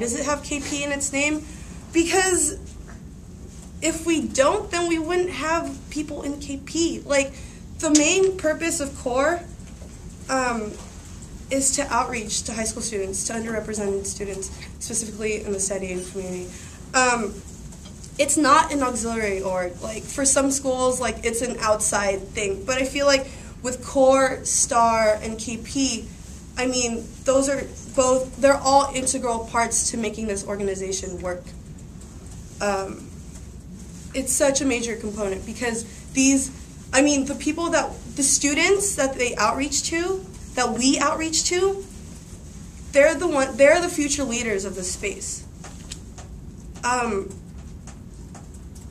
does it have KP in its name? Because if we don't, then we wouldn't have people in KP. Like, the main purpose of CORE is to outreach to high school students, to underrepresented students, specifically in the studying community. It's not an auxiliary org. Like, for some schools, like, it's an outside thing. But I feel like with CORE, STAR, and KP, I mean, those are both, they're all integral parts to making this organization work. It's such a major component because these, I mean, the students that they outreach to, that we outreach to, they're the future leaders of this space.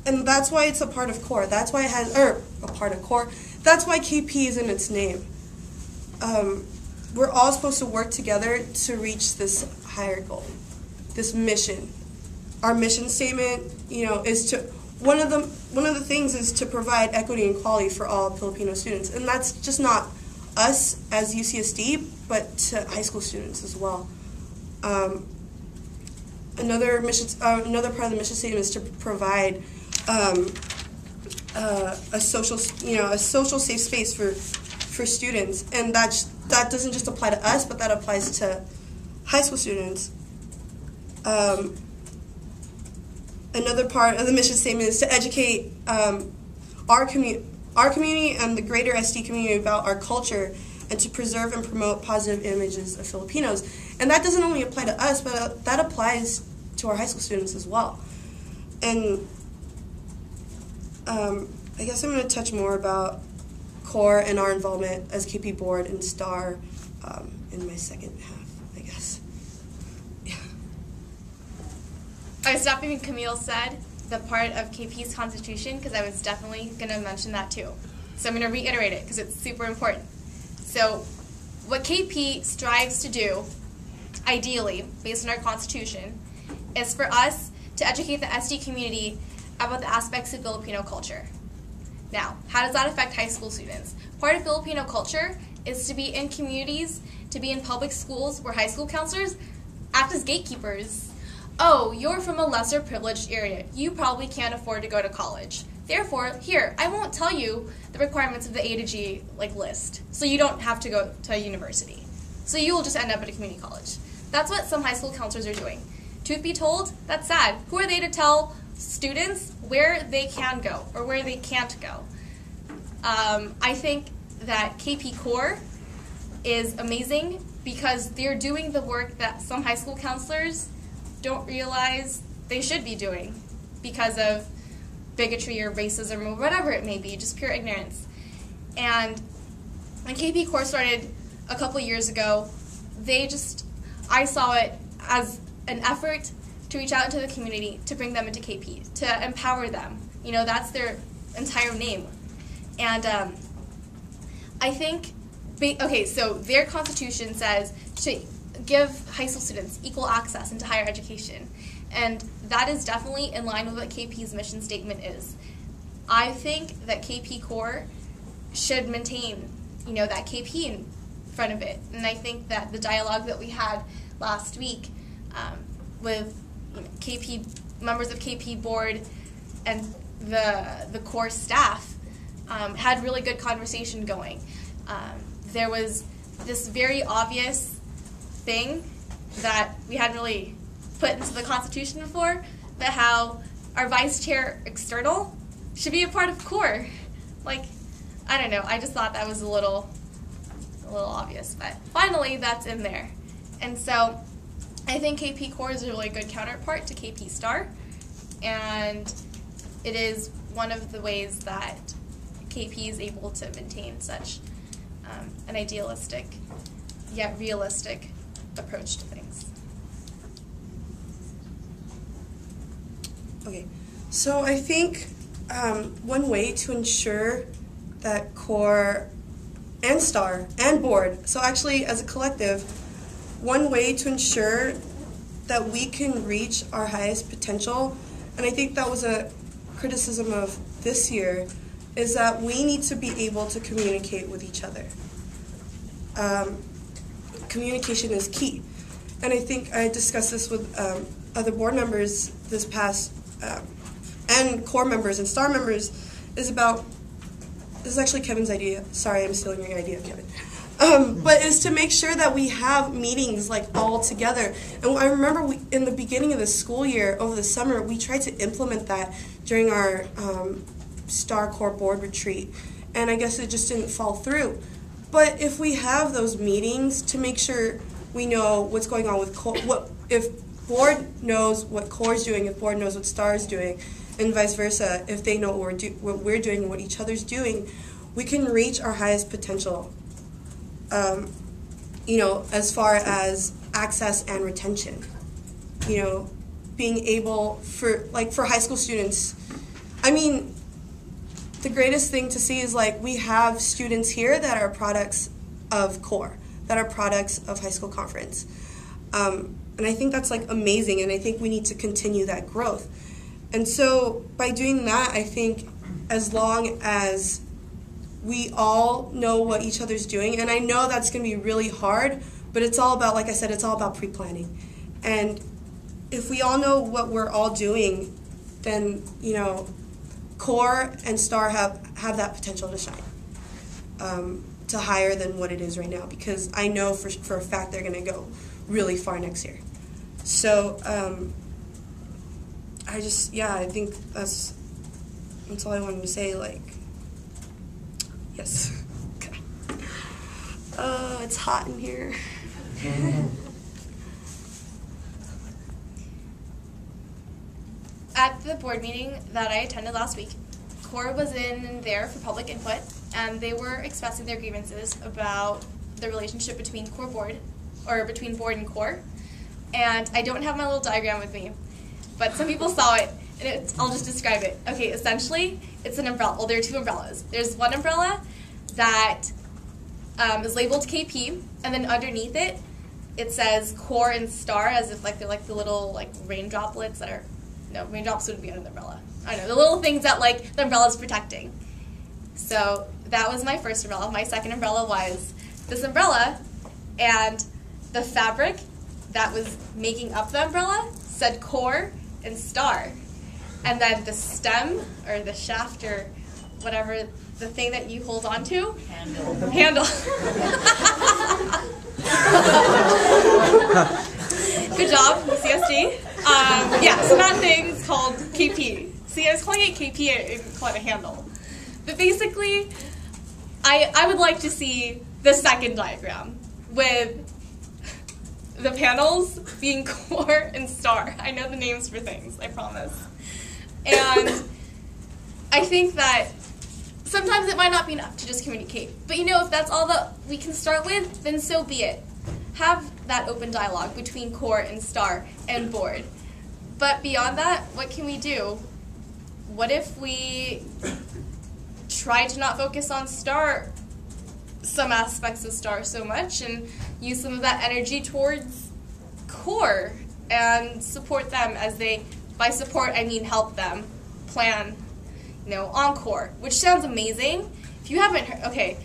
And that's why it's a part of CORE. That's why it has, a part of CORE. That's why KP is in its name. We're all supposed to work together to reach this higher goal, this mission. Our mission statement, you know, is to, one of the things is to provide equity and equality for all Filipino students. And that's just not us as UCSD, but to high school students as well. Another part of the mission statement is to provide a social safe space for students, and that doesn't just apply to us, but that applies to high school students. Another part of the mission statement is to educate our community and the greater SD community about our culture, and to preserve and promote positive images of Filipinos. And that doesn't only apply to us, but that applies to our high school students as well. And I guess I'm going to touch more about CORE and our involvement as KP board and STAR in my second half, I guess. Yeah. I was stopping when Camille said the part of KP's constitution, because I was definitely going to mention that too. So I'm going to reiterate it because it's super important. So what KP strives to do, ideally, based on our constitution, is for us to educate the SD community about the aspects of Filipino culture. Now, how does that affect high school students? Part of Filipino culture is to be in communities, to be in public schools where high school counselors act as gatekeepers. Oh, you're from a lesser privileged area. You probably can't afford to go to college. Therefore, here, I won't tell you the requirements of the A to G list, so you don't have to go to a university. So you will just end up at a community college. That's what some high school counselors are doing. Truth be told, that's sad. Who are they to tell students where they can go or where they can't go? I think that KP Core is amazing because they're doing the work that some high school counselors don't realize they should be doing because of bigotry or racism or whatever it may be, just pure ignorance. And when KP Core started a couple years ago, I saw it as an effort to reach out into the community, to bring them into KP, to empower them. You know, that's their entire name. And I think, okay, so their constitution says to give high school students equal access into higher education. And that is definitely in line with what KP's mission statement is. I think that KP Core should maintain, you know, that KP in front of it. And I think that the dialogue that we had last week with KP members of KP board and the core staff had really good conversation going. There was this very obvious thing that we hadn't really put into the Constitution before, but how our vice chair external should be a part of core. Like, I don't know, I just thought that was a little obvious, but finally that's in there. And so I think KP Core is a really good counterpart to KP Star, and it is one of the ways that KP is able to maintain such an idealistic yet realistic approach to things. Okay, so I think one way to ensure that core and STAR and board, so actually as a collective, one way to ensure that we can reach our highest potential, and I think that was a criticism of this year, is that we need to be able to communicate with each other. Communication is key. and I think I discussed this with other board members this past, and core members and star members, is about, this is actually Kevin's idea. Sorry, I'm stealing your idea, Kevin. But is to make sure that we have meetings like all together. And I remember in the beginning of the school year, over the summer, we tried to implement that during our STAR Core Board retreat. And I guess it just didn't fall through. But if we have those meetings to make sure we know what's going on with core, if board knows what core is doing, if board knows what STAR is doing, and vice versa, if they know what we're doing and what each other's doing, we can reach our highest potential. You know, as far as access and retention, you know, being able for high school students, I mean, the greatest thing to see is like we have students here that are products of core, that are products of high school conference. And I think that's like amazing, and I think we need to continue that growth. And so by doing that, I think as long as we all know what each other's doing, and I know that's going to be really hard, but it's all about, like I said, it's all about pre-planning. And if we all know what we're all doing, then, you know, core and STAR have that potential to shine, to higher than what it is right now, because I know for a fact they're going to go really far next year. So I think that's all I wanted to say. Like, yes. Oh, it's hot in here. At the board meeting that I attended last week, core was in there for public input, and they were expressing their grievances about the relationship between board and core. And I don't have my little diagram with me, but some people saw it, and I'll just describe it. Okay, essentially, it's an umbrella. Well, there are two umbrellas. There's one umbrella that is labeled KP, and then underneath it, it says core and STAR, as if like they're like the little like rain droplets that are, no, raindrops wouldn't be under the umbrella. I don't know, the little things that like the umbrella's protecting. So that was my first umbrella. My second umbrella was this umbrella, and the fabric that was making up the umbrella said core and STAR. And then the stem, or the shaft, or whatever, the thing that you hold on to. Handle. Good job, UCSD. Yeah, so that thing's called KP. See, I was calling it KP, and calling it a handle. But basically, I would like to see the second diagram with the panels being core and STAR. I know the names for things, I promise. And I think that sometimes it might not be enough to just communicate. But you know, if that's all that we can start with, then so be it. Have that open dialogue between core and STAR and board. But beyond that, what can we do? What if we try to not focus on STAR, some aspects of STAR so much, and use some of that energy towards core and support them as they, by support I mean help them plan, you know, Encore, which sounds amazing. If you haven't heard, okay,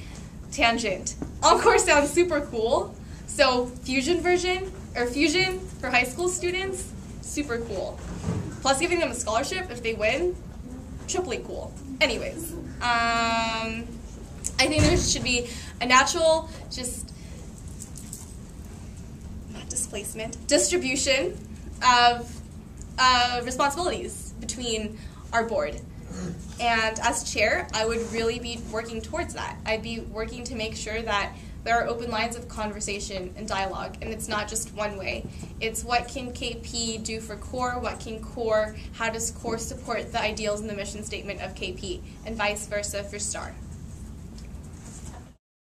tangent. Encore sounds super cool. So Fusion version, or Fusion for high school students, super cool. Plus giving them a scholarship if they win, triply cool. Anyways, I think there should be a natural, just, not displacement, distribution of responsibilities between our board. And as chair, I would really be working towards that. I'd be working to make sure that there are open lines of conversation and dialogue, and it's not just one way. It's what can KP do for core, what can core, how does core support the ideals and the mission statement of KP, and vice versa for STAR.